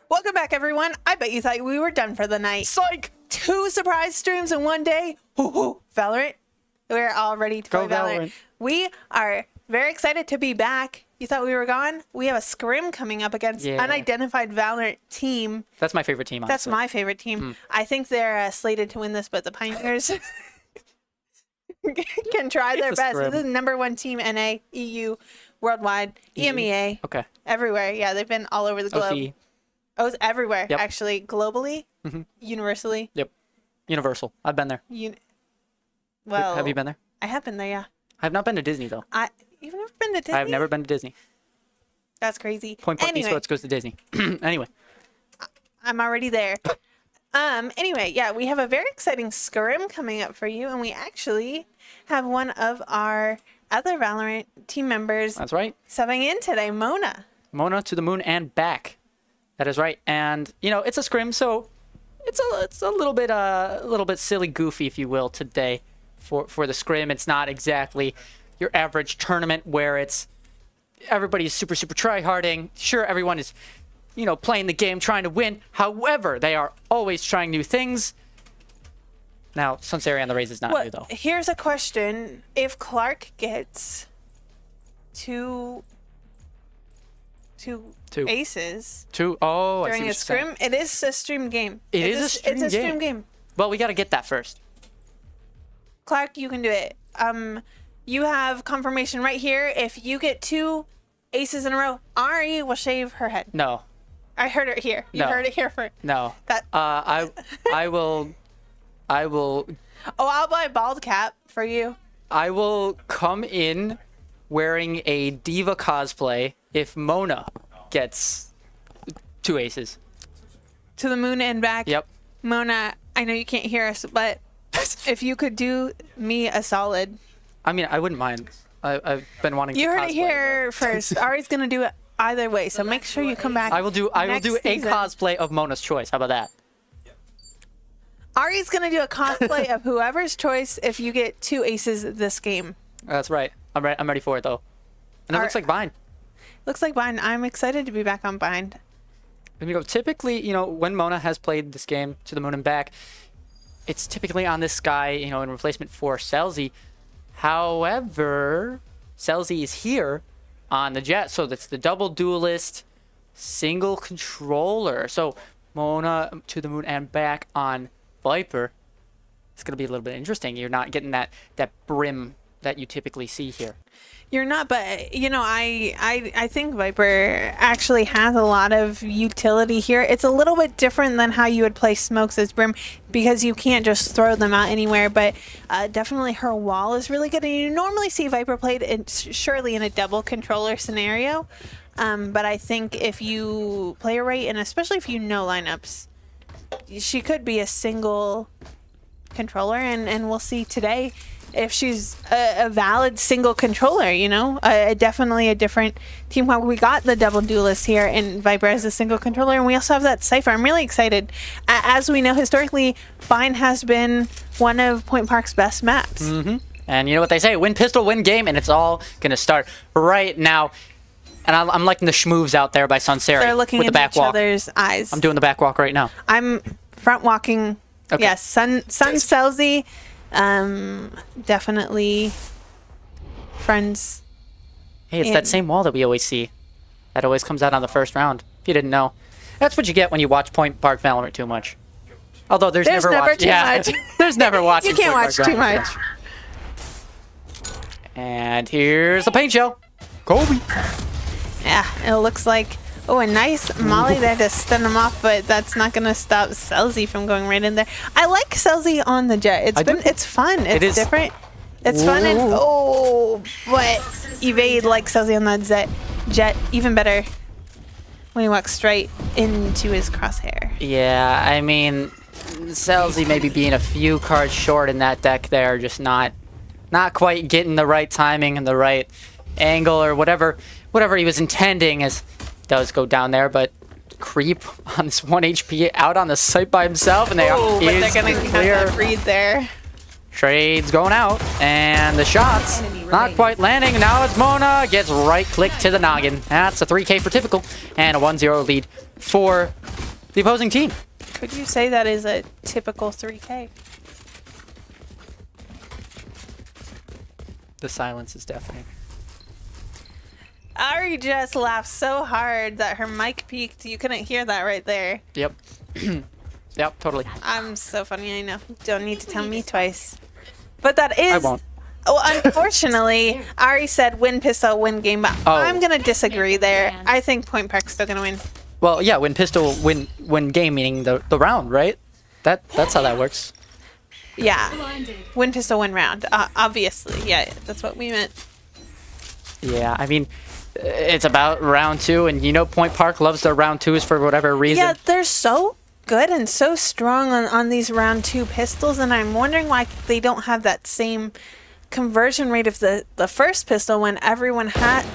Welcome back, everyone. I bet you thought we were done for the night. Psych! 2 surprise streams in one day. Valorant. We're all ready to play Valorant. We are very excited to be back. You thought we were gone? We have a scrim coming up against unidentified Valorant team. That's my favorite team, honestly. That's my favorite team. I think they're slated to win this, but the Pioneers can try their best. This is #1 team, NA, EU, worldwide, EMEA. Okay. Everywhere. Yeah, they've been all over the globe. OC. Oh, it's everywhere, actually. Globally, universally. Yep. Universal. I've been there. Well, have you been there? I have been there, yeah. I've not been to Disney, though. You've never been to Disney? I've never been to Disney. That's crazy. Point Park Esports goes to Disney. Anyway. I'm already there. Anyway, yeah, we have a very exciting scrim coming up for you, and we actually have one of our other Valorant team members. That's right. Subbing in today, Mona. Mona to the moon and back. That is right. And, you know, it's a scrim, so it's a little bit silly goofy, if you will, today for the scrim. It's not exactly your average tournament where it's everybody's super try-harding. Sure, everyone is, you know, playing the game, trying to win. However, they are always trying new things. Now, Sunseri on the Raze is not new, though. Here's a question. If Clark gets two aces during a scrim, it is a stream game. It's a stream game. Well, we got to get that first. Clark, you can do it. You have confirmation right here. If you get 2 aces in a row, Ari will shave her head. No. I heard it here. You heard it here first. No. I will. Oh, I'll buy a bald cap for you. I will come in wearing a diva cosplay if Mona gets 2 aces. To the moon and back. Yep. Mona, I know you can't hear us, but if you could do me a solid. I mean, I wouldn't mind. I've been wanting to cosplay. You heard it here first. Ari's going to do it either way, so make sure you come back. I will do a cosplay of Mona's choice. How about that? Ari's going to do a cosplay of whoever's choice if you get 2 aces this game. That's right. I'm ready for it, though. And it looks like Bind. Looks like Bind. I'm excited to be back on Bind. And, you know, typically, you know, when Mona has played this game to the moon and back, it's typically on this Sky, you know, in replacement for Celsi. However, Celsi is here on the Jet, so that's the double duelist, single controller. So Mona to the moon and back on Viper. It's going to be a little bit interesting. You're not getting that brim that you typically see here. You're not, but, you know, I think Viper actually has a lot of utility here. It's a little bit different than how you would play Smokes as Brim because you can't just throw them out anywhere, but definitely her wall is really good. And you normally see Viper played surely in a double controller scenario, but I think if you play her right, and especially if you know lineups, she could be a single controller, and we'll see today if she's a valid single controller, you know, definitely a different team. We got the double duelist here and Viper as a single controller, and we also have that Cypher. I'm really excited. As we know, historically, Bind has been one of Point Park's best maps. And you know what they say, win pistol, win game, and it's all going to start right now. And I'm liking the schmoves out there by Sunseri. They're looking with the into each other's eyes. I'm doing the back walk right now. I'm front walking. Okay. Yes, Sun Celsi. Definitely friends. Hey, it's that same wall that we always see. That always comes out on the first round. If you didn't know. That's what you get when you watch Point Park Valorant too much. Although there's never too much. There's never watching. You can't watch too much. And here's the paint show. Kobe. Yeah, it looks like, oh, a nice molly there to stun him off, but that's not going to stop Celsi from going right in there. I like Celsi on the Jet. It's fun. It's different. It's fun, and but evade like Celsi on that Jet even better when he walks straight into his crosshair. Yeah, I mean, Celsi maybe being a few cards short in that deck there, just not quite getting the right timing and the right angle or whatever he was intending as does go down there, but creep on this 1 HP out on the site by himself, and they're going to have that read there. Trades going out, and the shots not quite landing. Now it's Mona, gets right click to the noggin. That's a 3K for Typical, and a 1-0 lead for the opposing team. Could you say that is a typical 3K? The silence is deafening. Ari just laughed so hard that her mic peaked. You couldn't hear that right there. Yep. Yep, totally. I'm so funny, I know. Don't need to tell me twice. But that is... I won't. Well, unfortunately, Ari said win pistol, win game, but I'm going to disagree there. I think Point Park's still going to win. Well, yeah, win pistol, win game, meaning the round, right? That's how that works. Yeah. Win pistol, win round. Obviously, yeah, that's what we meant. Yeah, I mean, it's about round 2, and you know Point Park loves their round 2s for whatever reason. Yeah, they're so good and so strong on these round 2 pistols, and I'm wondering why they don't have that same conversion rate of the first pistol when everyone has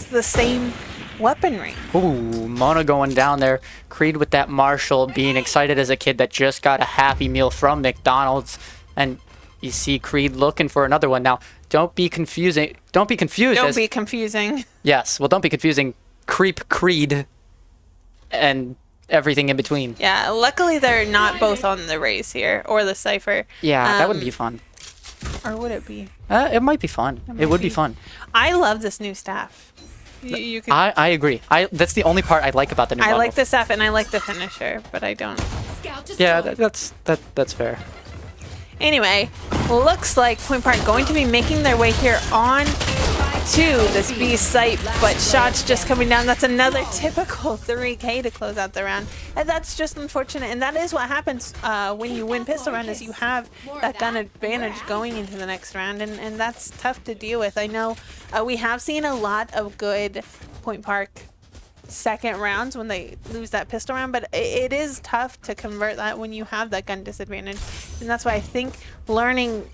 the same weaponry. Ooh, Mona going down there. Creed with that Marshall, being excited as a kid that just got a Happy Meal from McDonald's, and you see Creed looking for another one. Now, don't be confusing. Don't be confused. Don't be confusing. Yes, well, don't be confusing Creep Creed and everything in between. Yeah, luckily they're not both on the race here or the Cypher. Yeah, that would be fun. Or would it be? It might be fun. It would be fun. I love this new staff. You could... I agree. That's the only part I like about the new bundle. I like the staff and I like the finisher, but I don't. Yeah, that's fair. Anyway, looks like Point Park going to be making their way here on to this B site, but shots just coming down. That's another typical 3K to close out the round, and that's just unfortunate. And that is what happens when you win pistol round, is you have that gun advantage going into the next round, and that's tough to deal with. I know we have seen a lot of good Point Park second rounds when they lose that pistol round, but it is tough to convert that when you have that gun disadvantage, and that's why I think learning,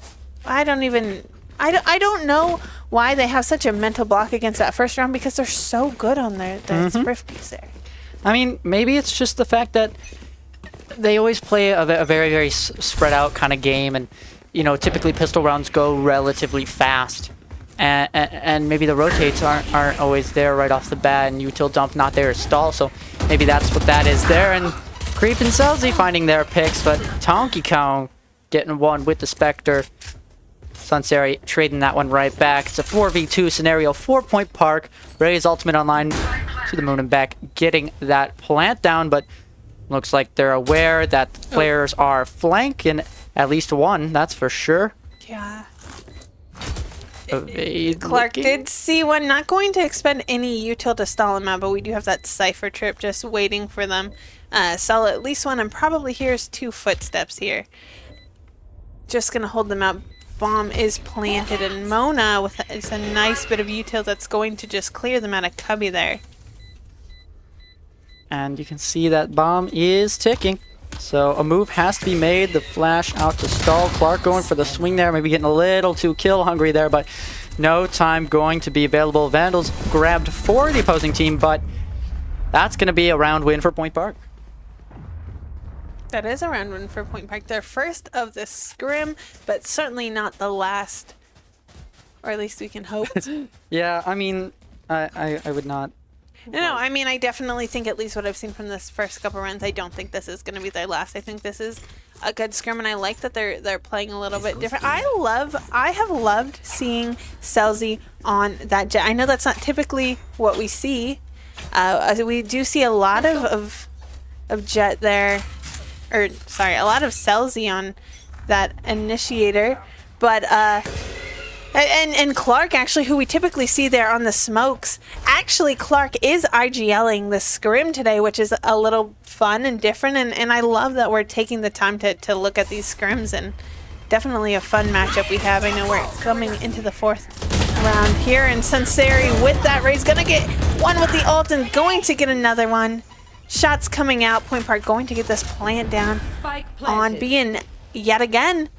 I don't know why they have such a mental block against that first round, because they're so good on their Sprifkies there. I mean, maybe it's just the fact that they always play a very, very spread out kind of game, and you know, typically pistol rounds go relatively fast. And maybe the rotates aren't always there right off the bat, and util dump not there to stall, so maybe that's what that is there. And Creep and Selzy finding their picks, but Tonky Kong getting one with the Spectre. Sunseri trading that one right back. It's a 4v2 scenario for Point Park. Ray's ultimate online to the moon and back, getting that plant down, but looks like they're aware that the players are flanking at least one, that's for sure. Yeah. Clark did see one. Not going to expend any util to stall him out, but we do have that Cypher trip just waiting for them. Stall at least one, and probably here's 2 footsteps here. Just going to hold them out. Bomb is planted, and Mona with it's a nice bit of util that's going to just clear them out of cubby there. And you can see that bomb is ticking. So a move has to be made. The flash out to stall. Clark going for the swing there, maybe getting a little too kill hungry there, but no time going to be available. Vandals grabbed for the opposing team, but that's going to be a round win for Point Park. That is a round win for Point Park. Their first of the scrim, but certainly not the last. Or at least we can hope. Yeah, I mean, I would not. No, I mean, I definitely think, at least what I've seen from this first couple rounds, I don't think this is going to be their last. I think this is a good scrim, and I like that they're playing a little bit different. I have loved seeing Selzy on that jet. I know that's not typically what we see. We do see a lot of jet there, or sorry, a lot of Selzy on that initiator, but and Clark, actually, who we typically see there on the smokes, actually Clark is IGLing the scrim today, which is a little fun and different, and I love that we're taking the time to look at these scrims, and definitely a fun matchup we have. I know we're coming into the 4th round here, and Sunseri with that Ray's gonna get one with the ult and going to get another one. Shots coming out. Point Park going to get this plant down on being yet again.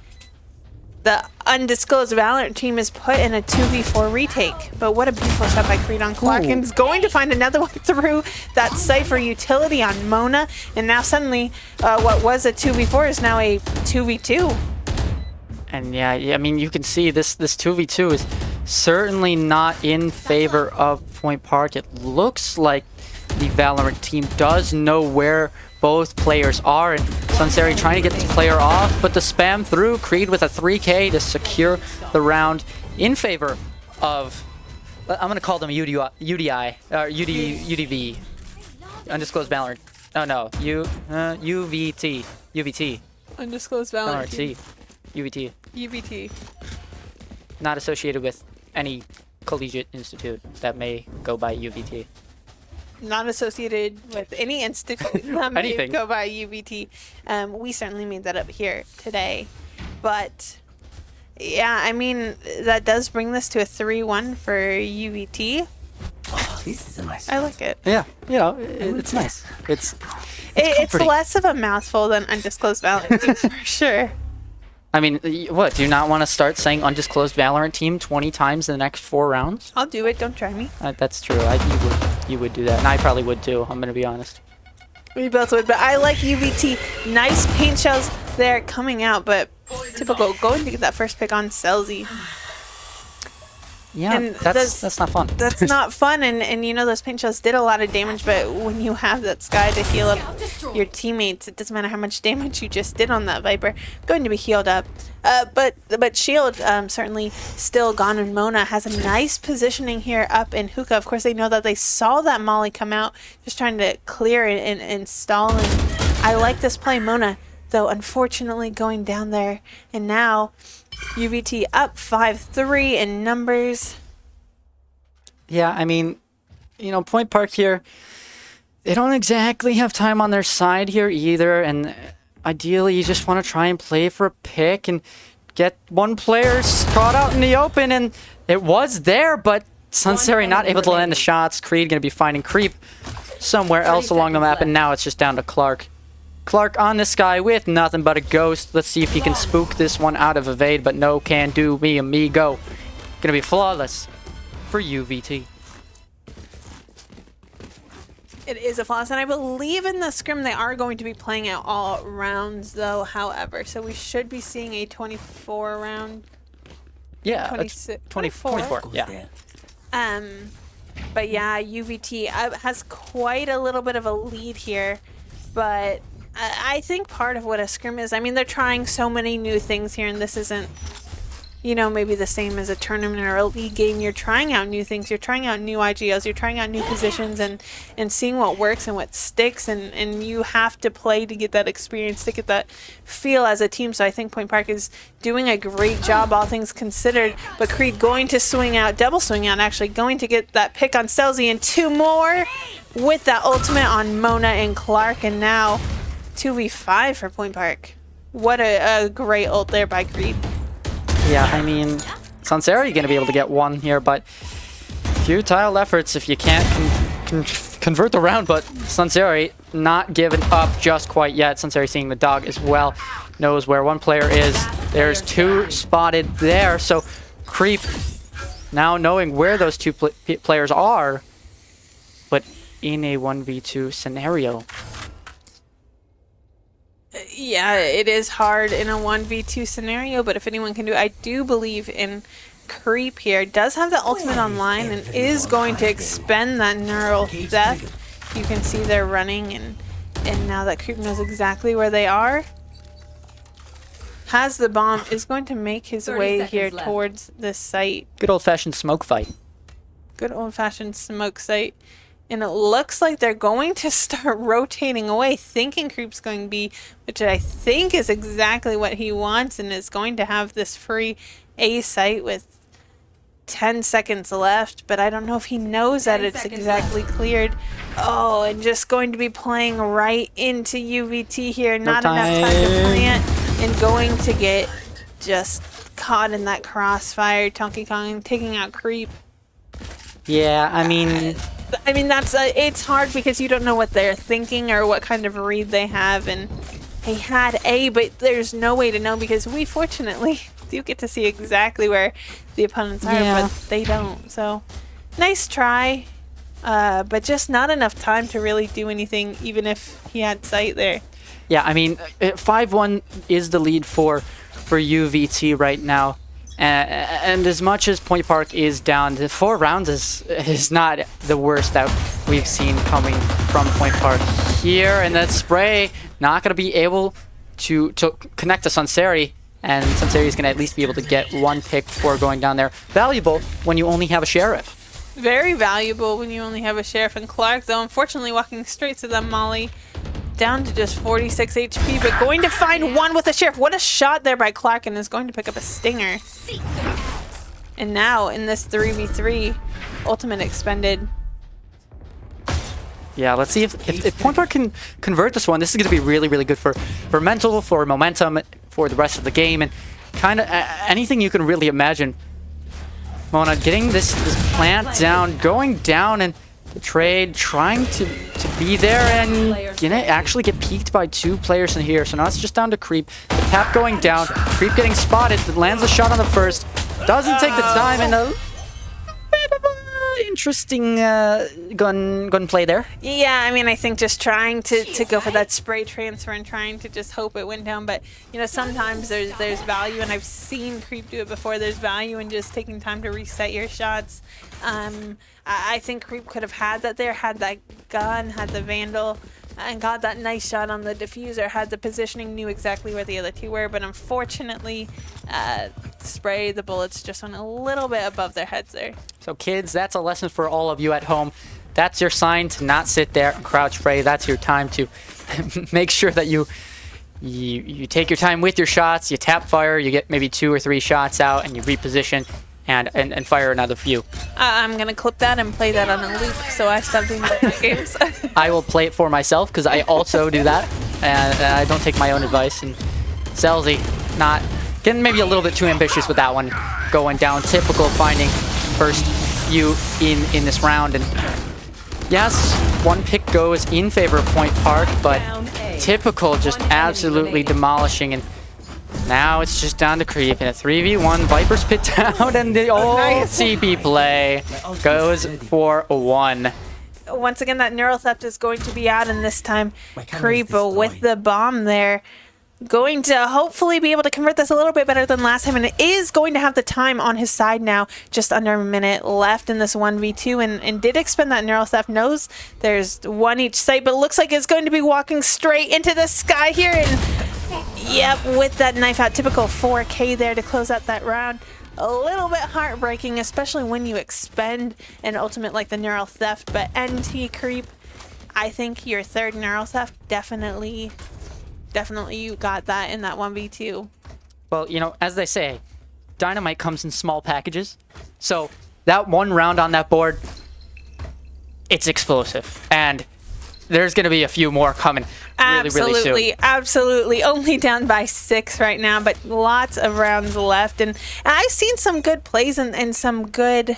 The undisclosed Valorant team is put in a 2v4 retake. But what a beautiful shot by Creed on Clark. And is going to find another one through that Cypher utility on Mona. And now suddenly what was a 2v4 is now a 2v2. And yeah, I mean, you can see this 2v2 is certainly not in favor of Point Park. It looks like the Valorant team does know where both players are. And Sunseri trying to get this player off, but the spam through. Creed with a 3K to secure the round in favor of, I'm going to call them UDI, or UDV, Undisclosed Valorant. Oh no, UVT. Undisclosed Valorant. UVT. UVT. Not associated with any collegiate institute that may go by UVT. Not associated with any institute that may Anything. go by UVT. We certainly made that up here today. But yeah, I mean, that does bring this to a 3-1 for UVT. Oh, this is a nice. I like it. Yeah, you know, it's nice. It's It's less of a mouthful than Undisclosed Valorant for sure. I mean, what? Do you not want to start saying Undisclosed Valorant team 20 times in the next 4 rounds? I'll do it. Don't try me. That's true. You would do that, and I probably would too. I'm gonna be honest. We both would, but I like UVT. Nice paint shells there coming out, but typical going to get that first pick on Celsi. Yeah, And that's not fun. That's not fun, and you know those paint shells did a lot of damage, but when you have that Sky to heal up your teammates, it doesn't matter how much damage you just did on that Viper, going to be healed up. But Shield certainly still gone, and Mona has a nice positioning here up in Hookah. Of course, they know that they saw that Molly come out, just trying to clear it and stall. And I like this play. Mona, though, unfortunately going down there, and now UVT up 5-3 in numbers. Yeah, I mean, you know, Point Park here, they don't exactly have time on their side here either, and ideally you just want to try and play for a pick and get one player caught out in the open, and it was there, but Sunseri not able to land the shots. Creed going to be finding Creep somewhere else along the map, and now it's just down to Clark. Clark on this guy with nothing but a ghost. Let's see if he can spook this one out of evade, but no can do me amigo. Gonna be flawless for UVT. It is a flawless, and I believe in the scrim they are going to be playing out all rounds though, however, so we should be seeing a 24 round. Yeah, 26, 24. Yeah. But yeah, UVT has quite a little bit of a lead here, but I think part of what a scrim is, I mean, they're trying so many new things here, and this isn't, you know, maybe the same as a tournament or a league game. You're trying out new things. You're trying out new IGLs. You're trying out new positions and seeing what works and what sticks, and you have to play to get that experience, to get that feel as a team. So I think Point Park is doing a great job, all things considered. But Creed going to swing out, double swing out, actually, going to get that pick on Celsi, and 2 more with that ultimate on Mona and Clark, and now 2v5 for Point Park. What a great ult there by Creed. Yeah, I mean, Sunseri going to be able to get one here, but futile efforts if you can't convert the round. But Sunseri not giving up just quite yet. Sunseri seeing the dog as well, knows where one player is. There's 2 spotted there, so Creep now knowing where those 2 players are, but in a 1v2 scenario. Yeah, it is hard in a 1v2 scenario, but if anyone can do it, I do believe in Creep here. Does have the ultimate online and is going to expend that neural death. You can see they're running, and now that Creep knows exactly where they are, has the bomb, is going to make his way here towards this site. Good old-fashioned smoke fight. Good old-fashioned smoke site. And it looks like they're going to start rotating away, thinking Creep's going to be, which I think is exactly what he wants, and is going to have this free A site with 10 seconds left. But I don't know if he knows that it's exactly cleared. Oh, and just going to be playing right into UVT here. Not enough time to plant, and going to get just caught in that crossfire. Donkey Kong taking out Creep. Yeah, I mean, that's it's hard because you don't know what they're thinking or what kind of read they have, and he had A, but there's no way to know because we fortunately do get to see exactly where the opponents are, but they don't. So nice try, but just not enough time to really do anything, even if he had sight there. Yeah, I mean, 5-1 is the lead for UVT right now. And as much as Point Park is down, the 4 rounds is not the worst that we've seen coming from Point Park. here, and that spray not going to be able to connect to Sunseri, and Sunseri is going to at least be able to get one pick before going down there. Valuable when you only have a Sheriff. Very valuable when you only have a Sheriff. And Clark, though, unfortunately walking straight to that Molly, down to just 46 HP, but going to find one with a Sheriff. What a shot there by Clark, and is going to pick up a Stinger. And now in this 3v3, ultimate expended. Yeah, let's see if Point Park can convert this one. This is going to be really, really good for mental, for momentum, for the rest of the game, and kind of anything you can really imagine. Mona getting this plant down, going down, and the trade trying to be there, and gonna actually get peeked by 2 players in here. So now it's just down to Creep. The tap going down, Creep getting spotted, lands a shot on the first, doesn't take the time, and a bit of a interesting gun play there. Yeah, I mean, I think just trying to go for that spray transfer and trying to just hope it went down. But, you know, sometimes there's value, and I've seen Creep do it before. There's value in just taking time to reset your shots. I think Creep could have had that there, had that gun, had the Vandal, and got that nice shot on the diffuser, had the positioning, knew exactly where the other 2 were. But unfortunately, spray, the bullets just went a little bit above their heads there. So kids, that's a lesson for all of you at home. That's your sign to not sit there and crouch spray. That's your time to make sure that you take your time with your shots, you tap fire, you get maybe 2 or 3 shots out, and you reposition and fire another few. I'm going to clip that and play that on a loop, so I stopped doing that in games. I will play it for myself, because I also do that, and I don't take my own advice. And Selzy, not getting maybe a little bit too ambitious with that one, going down. Typical finding first few in this round. And yes, 1 pick goes in favor of Point Park, but Typical just absolutely demolishing. And now it's just down to Creep in a 3v1. Viper's pit down, and the old CP play goes for 1. Once again, that Neural Theft is going to be out, and this time Creep with the bomb there. Going to hopefully be able to convert this a little bit better than last time, and it is going to have the time on his side now. Just under a minute left in this 1v2, and did expend that Neural Theft. Knows there's 1 each site, but looks like it's going to be walking straight into the sky here, and yep, with that knife out. Typical 4K there to close out that round. A little bit heartbreaking, especially when you expend an ultimate like the Neural Theft, but NT Creep, I think your 3rd Neural Theft definitely you got that in that 1v2. Well, you know, as they say, dynamite comes in small packages. So that 1 round on that board, it's explosive. And there's going to be a few more coming really soon. Absolutely. Only down by 6 right now, but lots of rounds left. And I've seen some good plays and some good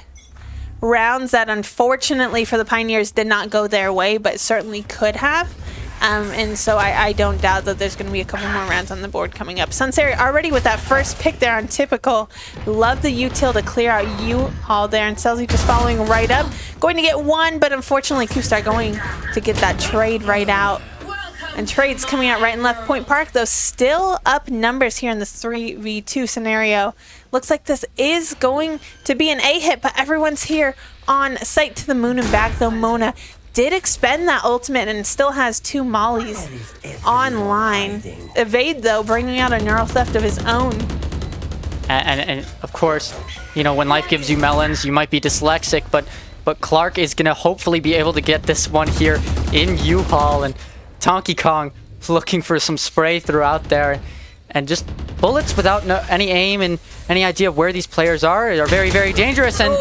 rounds that unfortunately for the Pioneers did not go their way, but certainly could have. And so I don't doubt that there's going to be a couple more rounds on the board coming up. Sunseri already with that first pick there on Typical. Love the util to clear out U-Haul there. And Selzy just following right up. Going to get 1, but unfortunately Q-Star going to get that trade right out. And trades coming out right and left. Point Park, though, still up numbers here in this 3v2 scenario. Looks like this is going to be an A-hit, but everyone's here on site to the moon and back, though. Mona did expend that ultimate and still has 2 mollies online. Evade, though, bringing out a Neural Theft of his own. And of course, you know, when life gives you melons, you might be dyslexic, but Clark is going to hopefully be able to get this one here in U-Haul. And Donkey Kong looking for some spray throughout there. And just bullets without any aim and any idea of where these players are very, very dangerous. And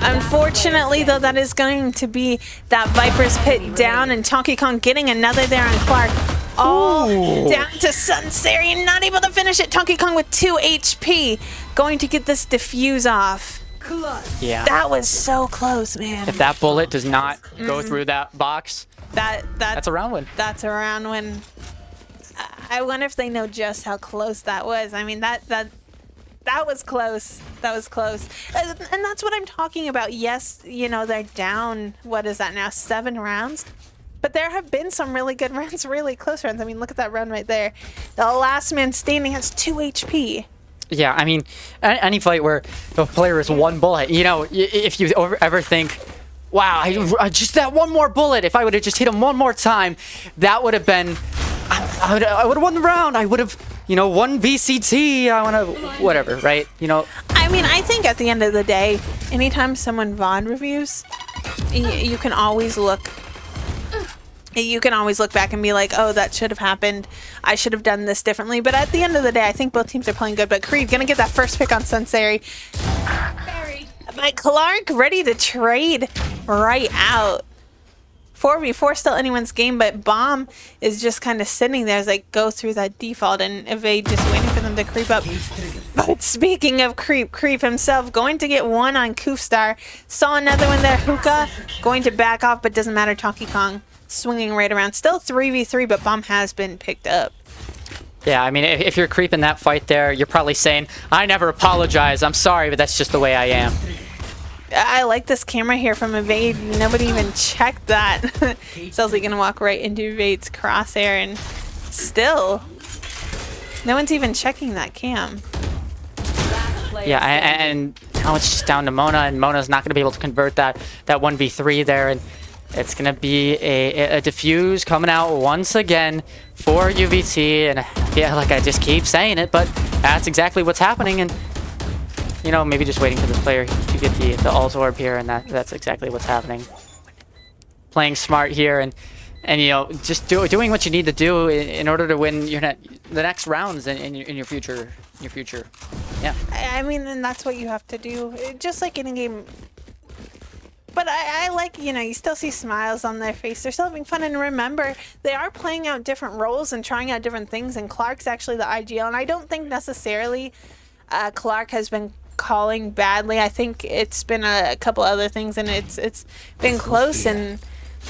unfortunately, though, that is going to be that Viper's pit down, and Donkey Kong getting another there on Clark. All down to Sunseri and not able to finish it. Donkey Kong with 2 HP. Going to get this diffuse off. Yeah. That was so close, man. If that bullet does not go through that box, that's a round win. That's a round win. I wonder if they know just how close that was. I mean, that was close. That was close. And that's what I'm talking about. Yes, you know, they're down, what is that now, 7 rounds? But there have been some really good rounds, really close rounds. I mean, look at that run right there. The last man standing has 2 HP. Yeah, I mean, any fight where the player is 1 bullet, you know, if you ever think wow, I just that one more bullet. If I would have just hit him one more time, that would have been, I would have won the round. I would have, you know, won VCT. I want to, whatever, right? You know. I mean, I think at the end of the day, anytime someone VOD reviews, you can always look. You can always look back and be like, oh, that should have happened. I should have done this differently. But at the end of the day, I think both teams are playing good. But Creed gonna get that first pick on Sunsari. But Clark ready to trade right out. 4v4 still anyone's game, but Bomb is just kind of sitting there as they go through that default, and Evade just waiting for them to creep up. But speaking of Creep himself going to get one on Koofstar. Saw another one there. Hookah going to back off, but doesn't matter. Donkey Kong swinging right around. Still 3v3, but Bomb has been picked up. Yeah, I mean, if you're creeping that fight there, you're probably saying, I never apologize. I'm sorry, but that's just the way I am. I like this camera here from Evade. Nobody even checked that. Selzy gonna walk right into Evade's crosshair, and still, no one's even checking that cam. Yeah, and now it's just down to Mona, and Mona's not gonna be able to convert that 1v3 there, and it's gonna be a diffuse coming out once again for UVT, and yeah, like I just keep saying it, but that's exactly what's happening, and you know, maybe just waiting for this player to get the ult orb here, and that's exactly what's happening. Playing smart here, and you know, just doing what you need to do in order to win the next rounds in your future. Yeah. I mean, and that's what you have to do, just like in a game. But I like, you know, you still see smiles on their face. They're still having fun, and remember, they are playing out different roles and trying out different things. And Clark's actually the IGL, and I don't think necessarily Clark has been calling badly. I think it's been a couple other things, and it's been close, and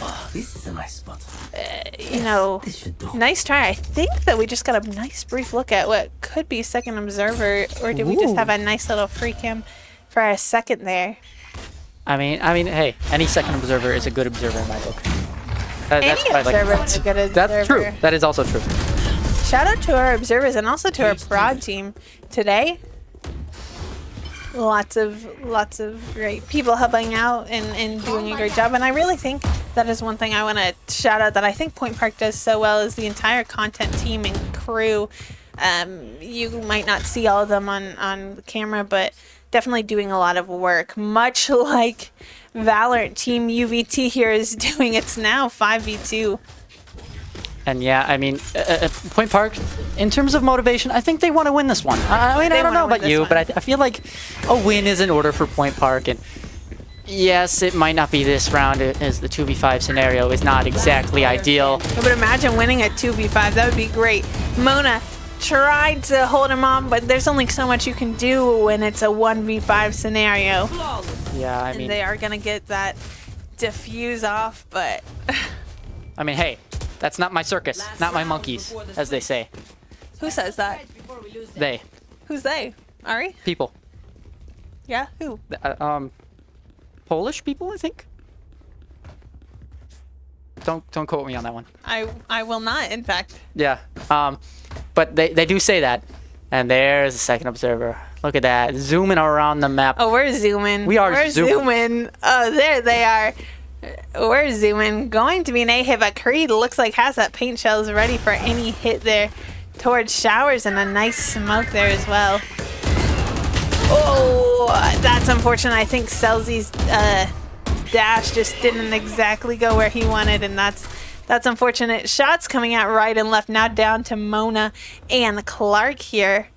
Oh, this is a nice spot. you know, This should do. nice try. I think that we just got a nice brief look at what could be second observer, or did we just have a nice little free cam for a second there? I mean, hey, any second observer is a good observer in my book. Any That's what I like. observer is a good observer. That's true. That is also true. Shout out to our observers and also to our prod team today. Lots of great people helping out and doing a great job, and I really think that is one thing I want to shout out that I think Point Park does so well is the entire content team and crew. You might not see all of them on the camera, but definitely doing a lot of work, much like Valorant team UVT here is doing. It's now 5v2. And yeah, I mean, Point Park, in terms of motivation, I think they want to win this one. I mean, I don't know about you, but I feel like a win is in order for Point Park. And yes, it might not be this round, as the 2v5 scenario is not exactly ideal. But imagine winning a 2v5. That would be great. Mona tried to hold him on, but there's only so much you can do when it's a 1v5 scenario. Yeah, I And mean, they are going to get that diffuse off, but I mean, hey, that's not my circus, not my monkeys, as they say. who says that? They, Who's they? Ari? people, Yeah, who? Polish people, I think. Don't quote me on that one. I will not, in fact. Yeah, but they do say that. And there's a second observer. Look at that, zooming around the map. Oh, we're zooming. We're zooming. Oh, there they are. We're zooming. Going to be an A-hit, but Creed looks like has that paint shells ready for any hit there towards Showers, and a nice smoke there as well. Oh, that's unfortunate. I think Selzy's dash just didn't exactly go where he wanted, and that's unfortunate. Shots coming out right and left. Now down to Mona and Clark here.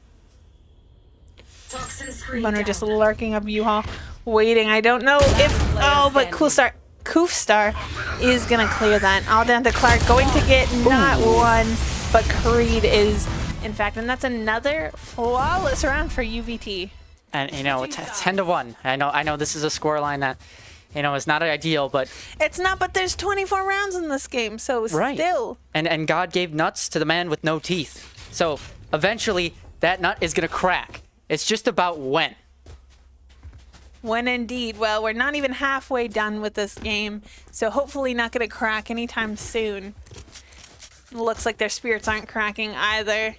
Mona just lurking up U-Haul, waiting. I don't know if... Oh, but Koofstar is going to clear that. All down to Clark. Going to get not one, but Creed is, in fact. And that's another flawless round for UVT. And, you know, it's 10-1. I know this is a scoreline that, you know, is not ideal, but... It's not, but there's 24 rounds in this game, so right. Still. And God gave nuts to the man with no teeth. So, eventually, that nut is going to crack. It's just about when. When indeed. Well, we're not even halfway done with this game, so hopefully not going to crack anytime soon. Looks like their spirits aren't cracking either.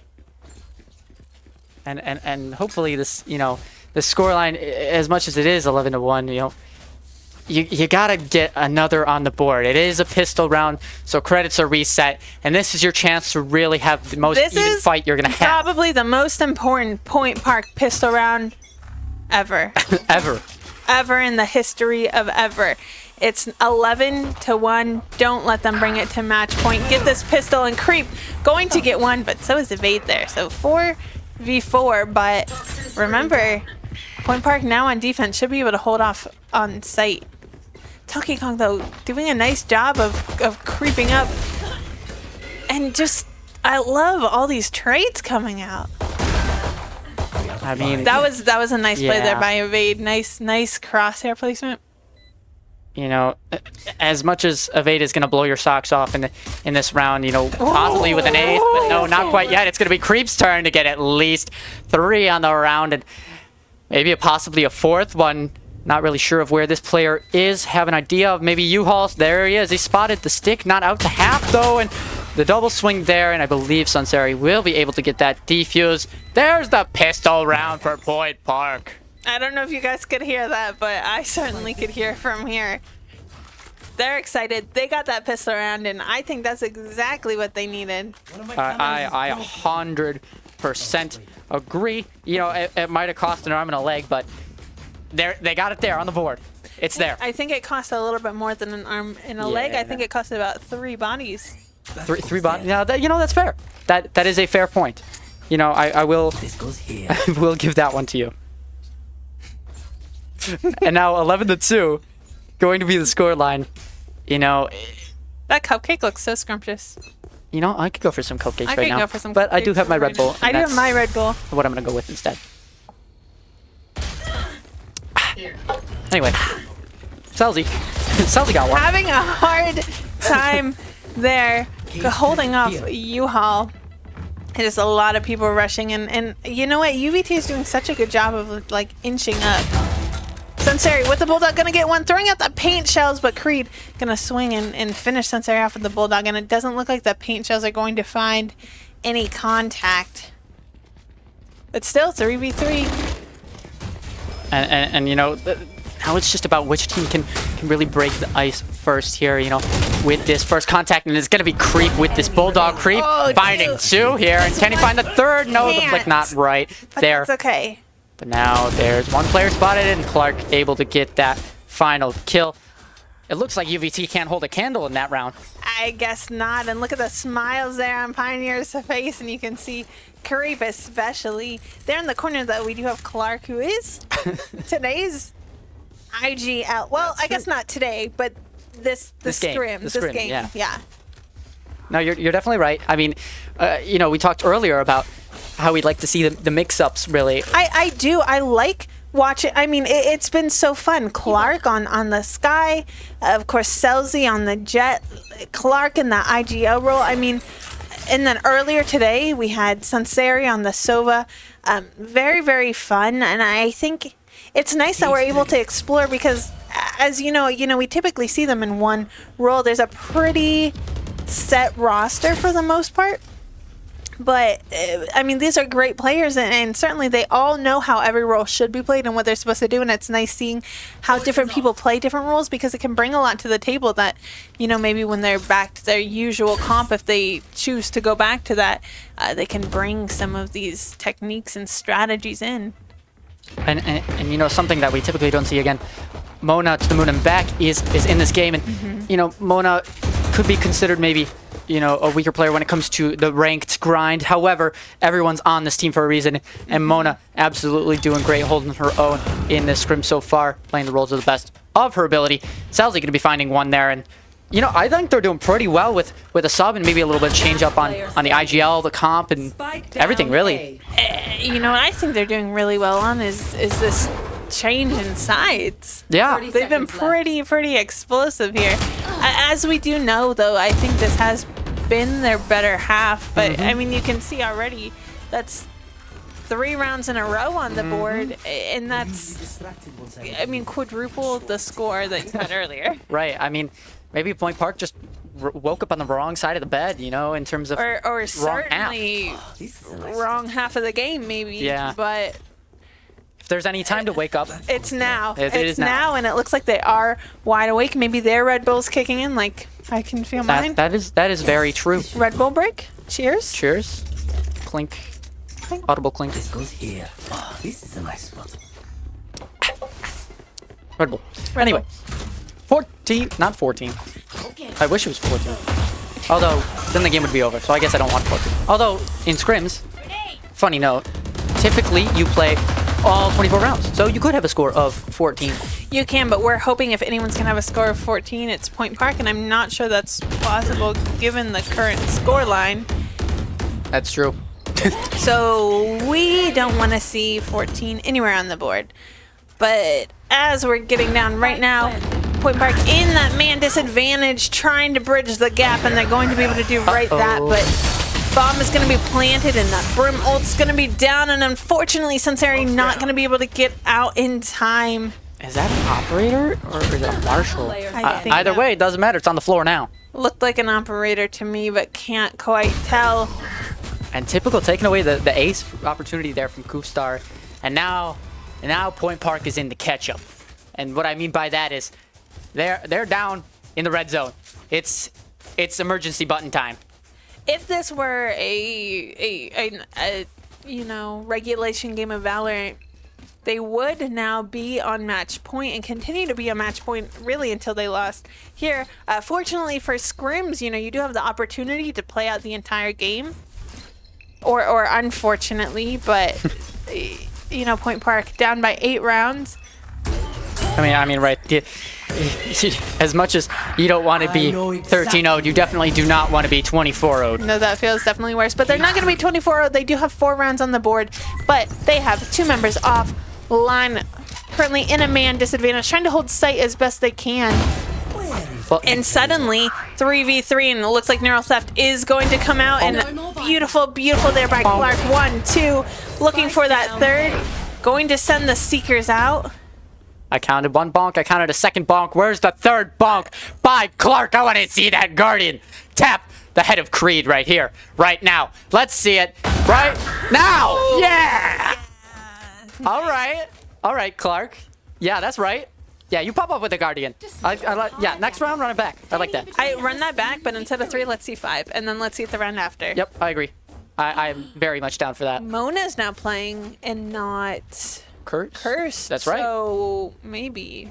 And hopefully this, you know, the scoreline, as much as it is 11-1, you know, you gotta get another on the board. It is a pistol round, so credits are reset, and this is your chance to really have the most even fight you're gonna have. Probably the most important Point Park pistol round ever. Ever in the history of ever. It's 11-1. Don't let them bring it to match point. Get this pistol and creep. Going to get one, but so is evade there. So 4v4, but remember, Point Park now on defense should be able to hold off on sight. Donkey Kong, though, doing a nice job of creeping up. And just, I love all these traits coming out. I mean, that was a nice play there by Evade. Nice crosshair placement. You know, as much as Evade is going to blow your socks off in this round, you know, possibly with an ace, but no, not quite yet. It's going to be Creep's turn to get at least 3 on the round, and maybe possibly a 4th one. Not really sure of where this player is. Have an idea of maybe U-Hauls. There he is. He spotted the stick, not out to half though, and the double swing there, and I believe Sunseri will be able to get that defuse. There's the pistol round for Point Park. I don't know if you guys could hear that, but I certainly could hear from here. They're excited. They got that pistol round, and I think that's exactly what they needed. I 100% agree. You know, it might have cost an arm and a leg, but they got it there on the board. It's there. I think it cost a little bit more than an arm and a leg. I think it cost about 3 bodies. Three bodies. Now, you know, that's fair. That is a fair point. You know, I will. This goes here. I will give that one to you. And now 11-2, going to be the scoreline. You know, that cupcake looks so scrumptious. You know, I could go for some cupcakes right now. Go for some but I do have my Red Bull. I do have my Red Bull. What I'm gonna go with instead. Anyway, Selzy got one. Having a hard time there, holding off U-Haul. There's a lot of people rushing in, and you know what? UVT is doing such a good job of like inching up. Sunseri with the Bulldog, gonna get one, throwing out the paint shells, but Creed gonna swing and finish Sunseri off with the Bulldog, and it doesn't look like the paint shells are going to find any contact. But still, 3v3. And you know, now it's just about which team can really break the ice first here, you know, with this first contact, and it's gonna be Creep with this Bulldog Creep, finding 2 here, and can he find the 3rd? No, the flick not right there. That's okay. But now there's one player spotted, and Clark able to get that final kill. It looks like UVT can't hold a candle in that round. I guess not. And look at the smiles there on Pioneer's face, and you can see Creep especially. There in the corner, though, we do have Clark, who is today's IGL. Well, I guess not today, but this game. Yeah. No, you're definitely right. I mean, you know, we talked earlier about how we'd like to see the mix-ups, really. I do. I like watching. I mean, it's been so fun. Clark on the Sky, of course, Selzy on the Jet, Clark in the IGL role. I mean, and then earlier today we had Sunseri on the Sova. Very, very fun, and I think it's nice that we're able to explore because, as you know, we typically see them in one role. There's a pretty set roster for the most part. But, I mean, these are great players, and certainly they all know how every role should be played and what they're supposed to do, and it's nice seeing how different people play different roles because it can bring a lot to the table that, you know, maybe when they're back to their usual comp, if they choose to go back to that, they can bring some of these techniques and strategies in. And you know, something that we typically don't see again, Mona to the moon and back is in this game, and, you know, Mona could be considered maybe, you know, a weaker player when it comes to the ranked grind. However, everyone's on this team for a reason, and Mona absolutely doing great, holding her own in this scrim so far, playing the roles of the best of her ability. Selzy going to be finding one there, and you know, I think they're doing pretty well with a sub and maybe a little bit of change up on the IGL, the comp, and everything really. You know what I think they're doing really well on is this change in sides. Yeah, they've been pretty explosive here. As we do know, though, I think this has been their better half, but I mean, you can see already that's 3 rounds in a row on the board, and that's, I mean, quadruple the score that you had earlier. Right. I mean, maybe Point Park just woke up on the wrong side of the bed, you know, in terms of or certainly wrong half of the game, maybe. Yeah. But there's any time to wake up, It's now. It it's is now. and it looks like they are wide awake. Maybe their Red Bull's kicking in, like I can feel mine. that is very true. Red Bull break. Cheers. Cheers. Clink. Audible clink. This goes here. Oh, this is a nice spot. Red Bull. Anyway, 14, not 14. I wish it was 14. Although, then the game would be over, so I guess I don't want 14. Although, in scrims, funny note, typically you play all 24 rounds, so you could have a score of 14. You can, but we're hoping if anyone's gonna have a score of 14, it's Point Park, and I'm not sure that's possible given the current score line. That's true. So we don't want to see 14 anywhere on the board. But as we're getting down right now, Point Park in that man disadvantage, trying to bridge the gap, and they're going to be able to do right that. But bomb is going to be planted, and that Brim ult's going to be down, and unfortunately, Sunsari not going to be able to get out in time. Is that an operator or is it a marshal? I think Either that way, it doesn't matter. It's on the floor now. looked like an operator to me, but can't quite tell. And typical taking away the ace opportunity there from Koofstar. And now Point Park is in the catch-up. And what I mean by that is they're down in the red zone. It's emergency button time. If this were a regulation game of Valorant, they would now be on match point and continue to be on match point really until they lost. Here, fortunately for scrims, you do have the opportunity to play out the entire game. Or unfortunately, but Point Park down by 8 rounds. I mean, right. As much as you don't want to be 13-0'd, you definitely do not want to be 24-0'd. No, that feels definitely worse. But they're not going to be 24-0. They do have 4 rounds on the board, but they have 2 members offline, currently in a man disadvantage, trying to hold sight as best they can. Well, And suddenly, 3v3, and it looks like Neural Theft is going to come out, and beautiful, beautiful there by Clark. 1, 2, looking for that third. Going to send the Seekers out. I counted 1 bonk. I counted a second bonk. Where's the third bonk? By Clark. I want to see that Guardian tap the head of Creed right here, right now. Let's see it right now. Yeah. All right, Clark. Yeah, that's right. Yeah, you pop up with the Guardian. Yeah, next round, run it back. I like that. I run that back, but instead of 3, let's see 5, and then let's see it the round after. Yep, I agree. I'm very much down for that. Mona's now playing and not Curse. That's right. So maybe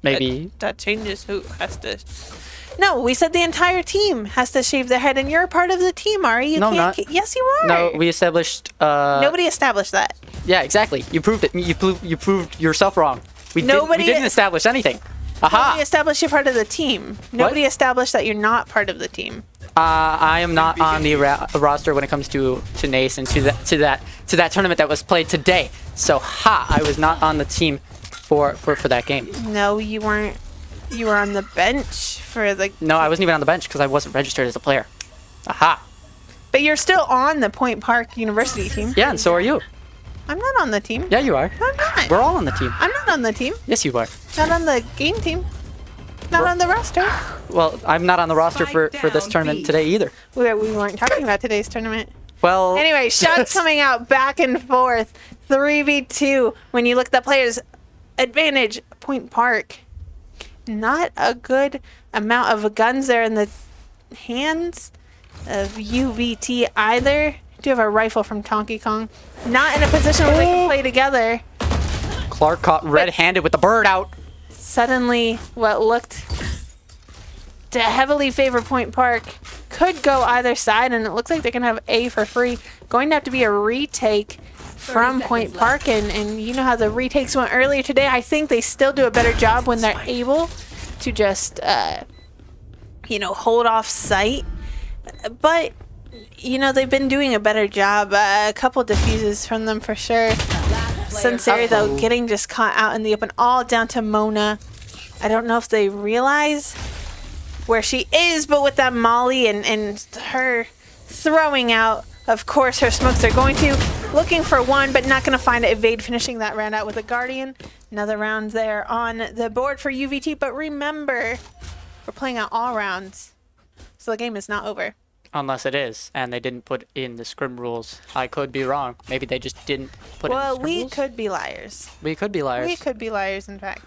that changes who has to. No, we said the entire team has to shave their head, and you're a part of the team, Ari. You No, can't. not. Yes, you are. No, we established. Nobody established that. Yeah, exactly. You proved it. You proved yourself wrong. We Nobody- didn't establish anything. Aha. Nobody established you're part of the team. Nobody established that you're not part of the team. I am not on the roster when it comes to NACE and to that tournament that was played today. So I was not on the team for that game. No, you weren't. You were on the bench for the. No, I wasn't even on the bench because I wasn't registered as a player. Aha. But you're still on the Point Park University team. Yeah, and so are you. I'm not on the team. Yeah, you are. No, I'm not. We're all on the team. I'm not on the team. Yes, you are. Not on the game team. Not on the roster. Well, I'm not on the roster for this tournament today either. We weren't talking about today's tournament. Well. Anyway, shots coming out back and forth. 3v2. When you look at the players' advantage, Point Park. Not a good amount of guns there in the hands of UVT either. Do have a rifle from Donkey Kong. Not in a position where they can play together. Clark caught red-handed with the bird out. Suddenly, what looked to heavily favor Point Park could go either side, and it looks like they're going to have A for free. Going to have to be a retake from Point Park, and you know how the retakes went earlier today. I think they still do a better job when they're able to just, hold off sight. But, they've been doing a better job. A couple defuses from them for sure. Sunsari, though, getting just caught out in the open, all down to Mona. I don't know if they realize where she is, but with that Molly and her throwing out, of course, her smokes are going to. Looking for one, but not going to find it. Evade finishing that round out with a Guardian. Another round there on the board for UVT, but remember, we're playing out all rounds, so the game is not over. Unless it is, and they didn't put in the scrim rules. I could be wrong. Maybe they just didn't put in the scrim we rules. could be liars. We could be liars. We could be liars, in fact.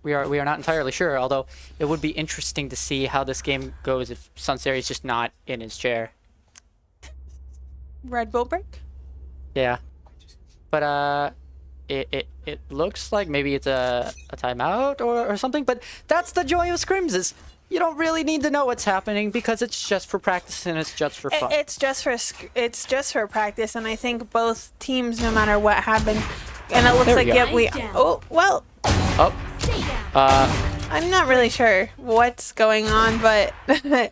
We are not entirely sure, although it would be interesting to see how this game goes if Sunsery's just not in his chair. Redbull break? Yeah. But it looks like maybe it's a timeout or something, but that's the joy of scrims is you don't really need to know what's happening because it's just for practice and it's just for fun. It's just for practice, and I think both teams, no matter what happened, and it looks There we like go. oh, I'm not really sure what's going on, but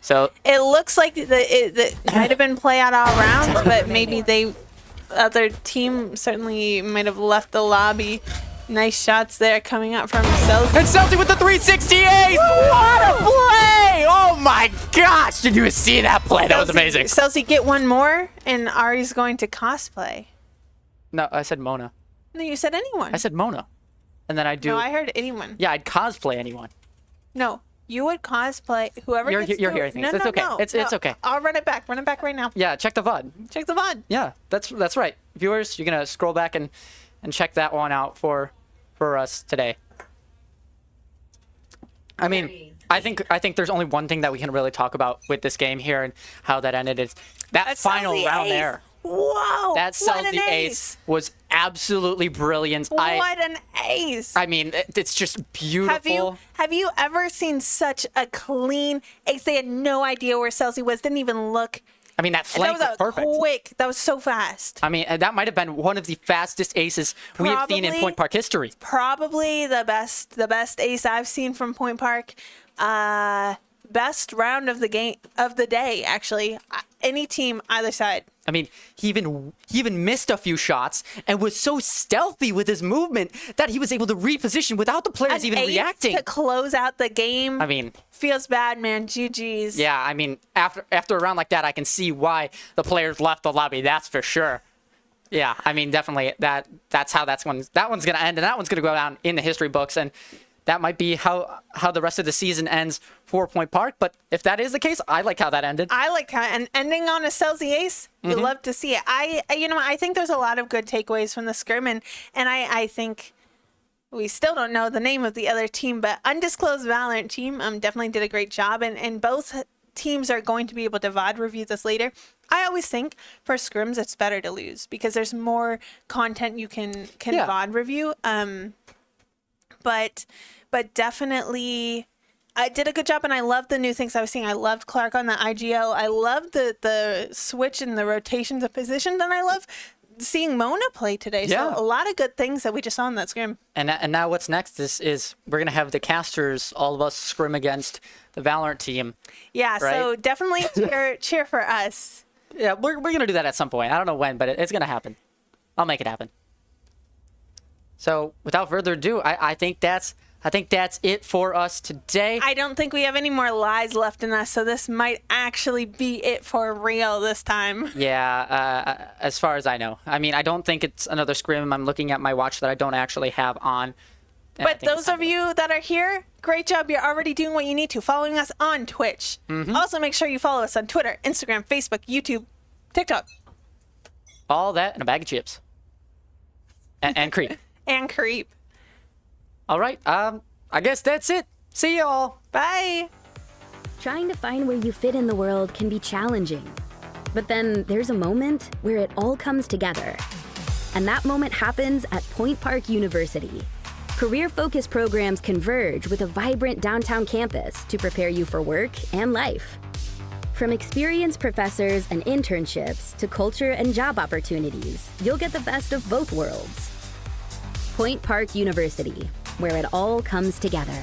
So it looks like it might have been play out all rounds, but maybe the other team certainly might have left the lobby. Nice shots there coming out from Celsius. and Celsi with the 360 ace! What a play! Oh my gosh! Did you see that play? That was amazing. Celsius get one more, and Ari's going to cosplay. No, I said Mona. No, you said anyone. I said Mona. And then I do. No, I heard anyone. Yeah, I'd cosplay anyone. No, you would cosplay whoever. You're gets hearing things. No, It's no, okay. no, It's no. okay. I'll run it back. Run it back right now. Yeah, check the VOD. Check the VOD. Yeah, that's right. Viewers, you're gonna scroll back and check that one out for us today. I mean, I think there's only one thing that we can really talk about with this game here and how that ended is that That's final Celsi round ace. there. Whoa! That what an Celsi ace was absolutely brilliant. What an ace! I mean, it's just beautiful. Have you ever seen such a clean ace? They had no idea where Celsius was. Didn't even look. I mean, that flank that was perfect. quick. That was so fast. I mean, that might have been one of the fastest aces we have seen in Probably. Point Park history. Probably the best ace I've seen from Point Park. Best round of the game of the day, actually. Any team, either side. I mean, he even missed a few shots and was so stealthy with his movement that he was able to reposition without the players An even ace reacting. to close out the game. I mean, feels bad, man. GG's. yeah, I mean, after a round like that, I can see why the players left the lobby. That's for sure. Yeah, I mean, definitely that's how that one's gonna end, and that one's gonna go down in the history books, and that might be how the rest of the season ends for Point Park. But if that is the case, I like how that ended. I like how, and ending on a Celsius ace, you love to see it. I think there's a lot of good takeaways from the scrim, and I think we still don't know the name of the other team, but undisclosed Valorant team definitely did a great job, and both teams are going to be able to VOD review this later. I always think for scrims it's better to lose because there's more content you can Yeah. VOD review. But definitely, I did a good job, and I loved the new things I was seeing. I loved Clark on the IGL. I loved the switch and the rotations of positions, and I love seeing Mona play today. Yeah. So a lot of good things that we just saw in that scrim. And now what's next is we're gonna have the casters, all of us, scrim against the Valorant team. Yeah, so Right. definitely cheer for us. Yeah, we're gonna do that at some point. I don't know when, but it's gonna happen. I'll make it happen. So without further ado, I think that's it for us today. I don't think we have any more lies left in us, so this might actually be it for real this time. Yeah, as far as I know. I mean, I don't think it's another scrim. I'm looking at my watch that I don't actually have on. And I But think those it's of you that are here, great job. You're already doing what you need to, following us on Twitch. Also, make sure you follow us on Twitter, Instagram, Facebook, YouTube, TikTok, all that and a bag of chips. And creep. and Creep. All right, I guess that's it. See y'all. Bye. Trying to find where you fit in the world can be challenging. But then there's a moment where it all comes together. And that moment happens at Point Park University. Career-focused programs converge with a vibrant downtown campus to prepare you for work and life. From experienced professors and internships to culture and job opportunities, you'll get the best of both worlds. Point Park University, where it all comes together.